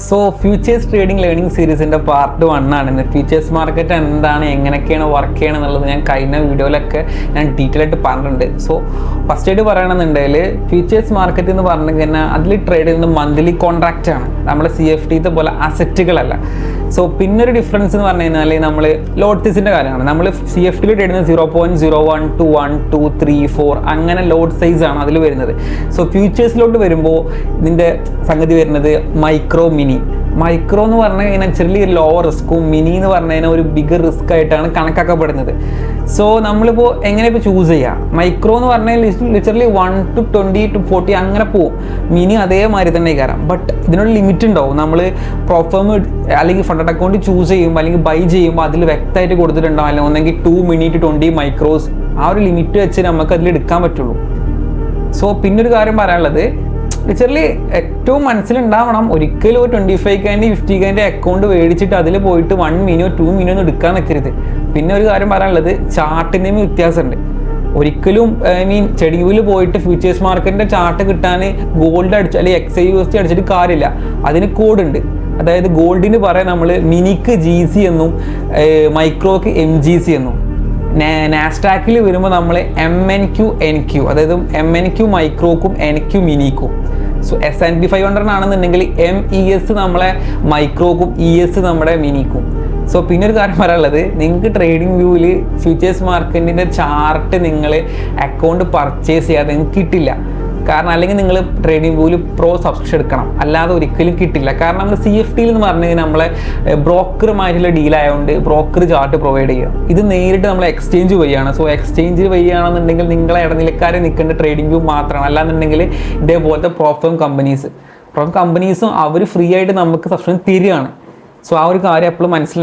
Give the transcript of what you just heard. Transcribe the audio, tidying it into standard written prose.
So futures trading learning സീരീസിൻ്റെ part 1 ആണ്. Futures market എന്താണ്, എങ്ങനെയൊക്കെയാണ് വർക്ക് ചെയ്യണം എന്നുള്ളത് ഞാൻ കഴിഞ്ഞ വീഡിയോയിലൊക്കെ ഞാൻ ഡീറ്റെയിൽ ആയിട്ട് പറഞ്ഞിട്ടുണ്ട്. സോ ഫസ്റ്റ് ആയിട്ട് പറയണമെന്നുണ്ടെങ്കിൽ ഫ്യൂച്ചേഴ്സ് മാർക്കറ്റ് എന്ന് പറഞ്ഞു കഴിഞ്ഞാൽ അതിൽ ട്രേഡ് ചെയ്യുന്നത് മന്ത്ലി കോൺട്രാക്റ്റ് ആണ്, നമ്മുടെ CFD പോലെ അസറ്റുകളല്ല. സോ പിന്നൊരു ഡിഫറൻസ് എന്ന് പറഞ്ഞു കഴിഞ്ഞാൽ നമ്മൾ ലോട്ട്സിൻ്റെ കാര്യമാണ്. നമ്മൾ CFD ട്രേഡ് ചെയ്യുന്നത് 0.01 to 1 2 3 4 അങ്ങനെ ലോട്ട് സൈസ് ആണ് അതിൽ വരുന്നത്. സോ ഫ്യൂച്ചേഴ്സിലോട്ട് വരുമ്പോൾ ഇതിൻ്റെ സംഗതി വരുന്നത് മൈക്രോ മൈക്രോ എന്ന് പറഞ്ഞു കഴിഞ്ഞാൽ ചെറിയ ലോവർ റിസ്ക്കും, മിനി എന്ന് പറഞ്ഞു കഴിഞ്ഞാൽ ഒരു ബിഗർ റിസ്ക് ആയിട്ടാണ് കണക്കാക്കപ്പെടുന്നത്. സോ നമ്മളിപ്പോൾ എങ്ങനെ ഇപ്പോൾ ചൂസ് ചെയ്യുക? മൈക്രോ എന്ന് പറഞ്ഞാൽ ലിറ്ററലി 1 to 20 to 40 അങ്ങനെ പോവും. മിനി അതേമാതിരി തന്നെ കയറാം. ബട്ട് ഇതിനൊരു ലിമിറ്റ് ഉണ്ടാവും. നമ്മൾ പ്രോഫേം അല്ലെങ്കിൽ ഫണ്ട് അക്കൗണ്ട് ചൂസ് ചെയ്യുമ്പോൾ അല്ലെങ്കിൽ ബൈ ചെയ്യുമ്പോൾ അതിൽ വ്യക്തമായിട്ട് കൊടുത്തിട്ടുണ്ടാവും, അല്ലെങ്കിൽ ഒന്നെങ്കിൽ 2 mini to 20 മൈക്രോസ്, ആ ഒരു ലിമിറ്റ് വെച്ച് നമുക്ക് അതിൽ എടുക്കാൻ പറ്റുള്ളൂ. സോ പിന്നൊരു കാര്യം പറയാനുള്ളത്, ലിറ്ററലി ഏറ്റവും മനസ്സിലുണ്ടാവണം, ഒരിക്കലും ഒരു 25K 50K അക്കൗണ്ട് മേടിച്ചിട്ട് അതിൽ പോയിട്ട് 1 mini 2 mini ഒന്നും എടുക്കാൻ നിൽക്കരുത്. പിന്നെ ഒരു കാര്യം പറയാനുള്ളത്, ചാർട്ടിൻ്റെയും വ്യത്യാസമുണ്ട്. ഒരിക്കലും ചെടിയിൽ പോയിട്ട് ഫ്യൂച്ചേഴ്സ് മാർക്കറ്റിൻ്റെ ചാർട്ട് കിട്ടാൻ ഗോൾഡ് അടിച്ച് അല്ലെങ്കിൽ XAUSD അടിച്ചിട്ട് കാര്യമില്ല. അതിന് കോഡുണ്ട്. അതായത് ഗോൾഡിന് പറയാം നമ്മൾ മിനിക്ക് GC എന്നും മൈക്രോക്ക് MGC എന്നും. നാസ്ഡാക്കിൽ വരുമ്പോൾ നമ്മൾ MNQ NQ, അതായത് MNQ മൈക്രോക്കും NQ മിനിക്കും. സോ S&P 500 ആണെന്നുണ്ടെങ്കിൽ MES നമ്മളെ മൈക്രോക്കും ES നമ്മുടെ മിനിക്കും. സോ പിന്നെ ഒരു കാര്യം പറയാനുള്ളത്, നിങ്ങൾക്ക് ട്രേഡിംഗ് വ്യൂവിൽ ഫ്യൂച്ചേഴ്സ് മാർക്കറ്റിൻ്റെ ചാർട്ട് നിങ്ങൾ അക്കൗണ്ട് പർച്ചേസ് ചെയ്യാതെ നിങ്ങൾക്ക് കിട്ടില്ല. കാരണം അല്ലെങ്കിൽ നിങ്ങൾ ട്രേഡിംഗ് വ്യൂവിൽ പ്രോ സബ്സ്ക്രിപ്ഷൻ എടുക്കണം, അല്ലാതെ ഒരിക്കലും കിട്ടില്ല. കാരണം നമ്മൾ CFD എന്ന് പറഞ്ഞു കഴിഞ്ഞാൽ നമ്മളെ ബ്രോക്കറുമായിട്ടുള്ള ഡീലായതുകൊണ്ട് ബ്രോക്കർ ചാർട്ട് പ്രൊവൈഡ് ചെയ്യുക. ഇത് നേരിട്ട് നമ്മൾ എക്സ്ചേഞ്ച് വഴിയാണ്. സോ എക്സ്ചേഞ്ച് വഴിയാണെന്നുണ്ടെങ്കിൽ നിങ്ങളെ ഇടനിലക്കാരെ നിൽക്കേണ്ട ട്രേഡിംഗ് വ്യൂ മാത്രമാണ്. അല്ലാന്നുണ്ടെങ്കിൽ ഇതേപോലത്തെ പ്രോഫേം കമ്പനീസും അവർ ഫ്രീ ആയിട്ട് നമുക്ക് സബ്സ്ക്രിപ്ഷൻ തരികയാണ്. സോ ആ ഒരു കാര്യം എപ്പോഴും മനസ്സിലാക്കി